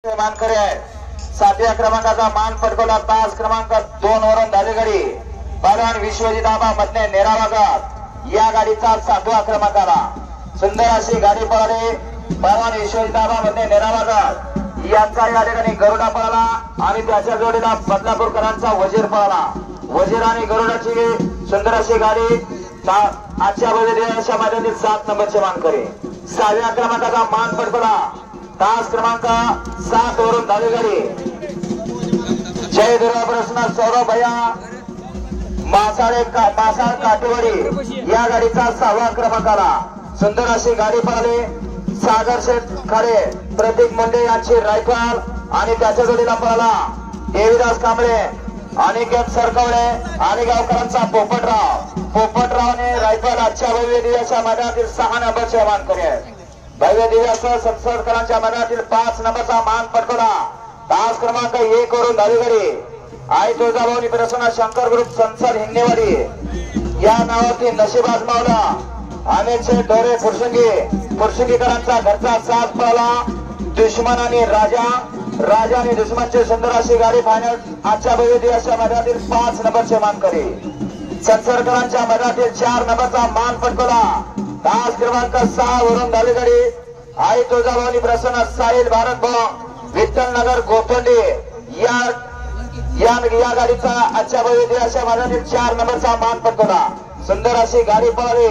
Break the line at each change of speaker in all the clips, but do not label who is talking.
मानकरी आहे। 7व्या क्रमांकाचा मान पटकवला तास क्रमांक 2 वरून धालेगडी पहलवान विश्वजित आबा मधने नेरावागात या गाडीचा 7वा क्रमांकाला सुंदर अशी गाडी पळाली। पहलवान विश्वजित आबा मधने नेरावागात यांचा या ठिकाणी गरुडा पळाला आणि त्याच्या जोडीला बदलापूरकरांचा वजीर पळाला। वजीर आणि गरुडाची सुंदर अशी गाडी आजच्या भव्य मैदानातील 7 नंबरचे मानकरी। 6व्या क्रमांकाचा मान पटकवला तास क्रमांक 7 वरून धालेगडी जय दुर्गा प्रसन्न सौरभ भैया मासाळ काटेवाडी या गाडीचा 6वा क्रमांकाला सुंदर अशी गाडी पळाली। सागर शेठ खडे प्रतीक मुंडे यांची रायफल आणि त्याच्या जोडीला पळाला देवीदास कांबळे अनिकेत सरकवडे आणि गावकरांचा पोपटरावने रायफल आजच्या भव्य दिव्याच्या मैदानातील 6 नंबरचे मानकरी आहेत। भव्य दिव्यासह संसदकरांच्या मैदानातील 5 नंबरचा मान पटकवला तास क्रमांक 1 वरून धालेगडी आई तुळजाभवानी प्रसन्न शंकर ग्रुप संसद हिंगणेवाडी या नावाची नशीब आजमावला। अमित शेठ ढोरे फुरसुंगीकरांचा घरचा साथ पळाला। दुश्मन आणि राजा आणि दुश्मनची सुंदर अशी गाडी फायनल आजच्या भव्य दिव्याच्या मैदानातील 5 नंबरचे मानकरी। संसदकरांच्या मैदानातील 4 नंबरचा मान पटकवला तास क्रमांक 6 वरून धालेगडी आई तुळजाभवानी प्रसन्न साहिल भारत भवन विठ्ठल नगर गोतोंडी या गाडीचा आजच्या भव्य दिव्याच्या मैदानातील 4 नंबरचा मान पटकवला। सुंदर अशी गाडी पळाली।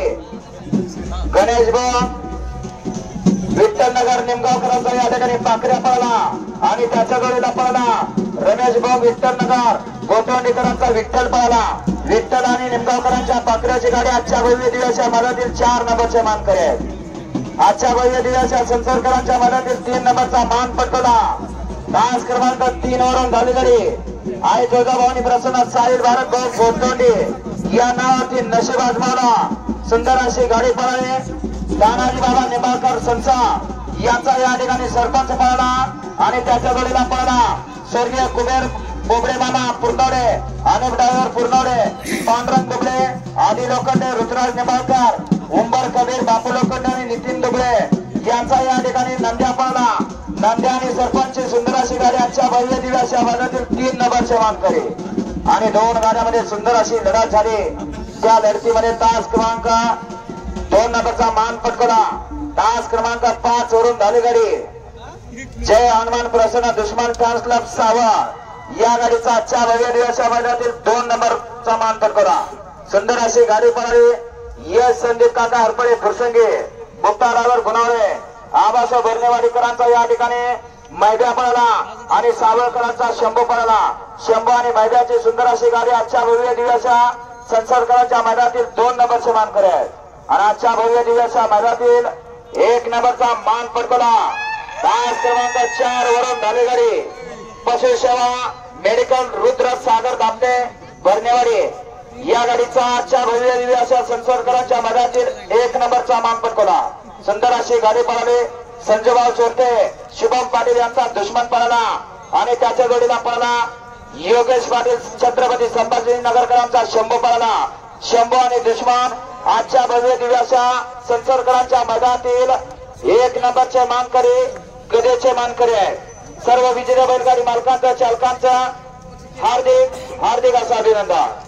गणेश भवन विठ्ठल नगर निमगावकरांचा या ठिकाणी पाकऱ्या पळाला आणि त्याच्या जोडीला पळाला रमेश भाऊ विठ्ठल नगर गोतोंडीकरांचा विठ्ठल पळाला। विठ्ठल आणि निमगावकरांच्या पाकऱ्याची गाडी आजच्या भव्य दिव्याच्या मैदानातील 4 नंबरचे मानकरी आहेत। आजच्या भव्य दिव्याच्या संसदकरांच्या मैदानातील 3 नंबरचा मान पटकवला तास क्रमांक 3 वरून धालेगडी आई तुळजाभवानी प्रसन्न साहिल भारत भाऊ गोतोंडी या नावाची नशीब आजमावला। सुंदर अशी गाडी पळाली। तानाजी बाबा निंबाळकर संसा यांचा या ठिकाणी सरपंच पळाला आणि त्याच्या जोडीला पळाला स्वर्गीय कुबेर बोबडे मामा पुरनवडे अनेक ड्रायव्हर पुरनवडे पांडुरंग दुबळे आदी लोखंडे ऋतुराज निंबाळकर उंबर कबीर बापू लोखंडे आणि नितीन दुबळे यांचा या ठिकाणी नंद्या पळाला। नंद्या आणि सरपंच सुंदर अशी गाडी आजच्या भव्य दिव्याच्या मैदानातील 3 नंबरचे मानकरी आणि 2 गाड्यामध्ये सुंदर अशी लढत झाली। त्या लढतीमध्ये तास क्रमांक 2 नंबरचा मान पटकवला तास क्रमांक 5 वरून धालेगडी जय हनुमान प्रसन्न दुश्मन फॅन्स क्लब सावर या गाडीचा आजच्या भव्य दिव्याच्या मैदानातील 2 नंबरचा मान पटकवला। सुंदर अशी गाडी पळाली। यश संदीप काका हरपडे फुरसंगी मुक्तारावर गुणावळे आबासाहेब बर्नेवाडीकरांचा या ठिकाणी मैद्या पळाला आणि सावळकरांचा शंभू पळाला। शंभू आणि मैद्याची सुंदर अशी गाडी आजच्या भव्य दिव्याच्या संसदकरांच्या मैदानातील 2 नंबरचे मानकरी आहेत आणि आजच्या भव्य दिव्याच्या मैदानातील 1 नंबरचा मान पटकवला तास क्रमांक 4 वरून धालेगडी पशुसेवा मेडिकल रुद्र सागर दामटे बर्नेवाडी या गाडीचा आजच्या भव्य दिव्याच्या संसदकरांच्या मैदानातील 1 नंबरचा मान पटकवला। सुंदर अशी गाडी पळाली। संजयभाऊ चोरटे शुभम पाटील यांचा दुश्मन पळाला आणि त्याच्या जोडीला पळाला योगेश पाटील छत्रपती संभाजीनगरकरांचा शंभू पळाला। शंभू आणि दुश्मन आजच्या भव्य दिव्याच्या संसदकरांच्या मैदानातील 1 नंबरचे मानकरी गदेचे मानकरी आहेत। सर्व विजेते बैलगाडी मालकांचं चालकांचं हार्दिक असं अभिनंदन।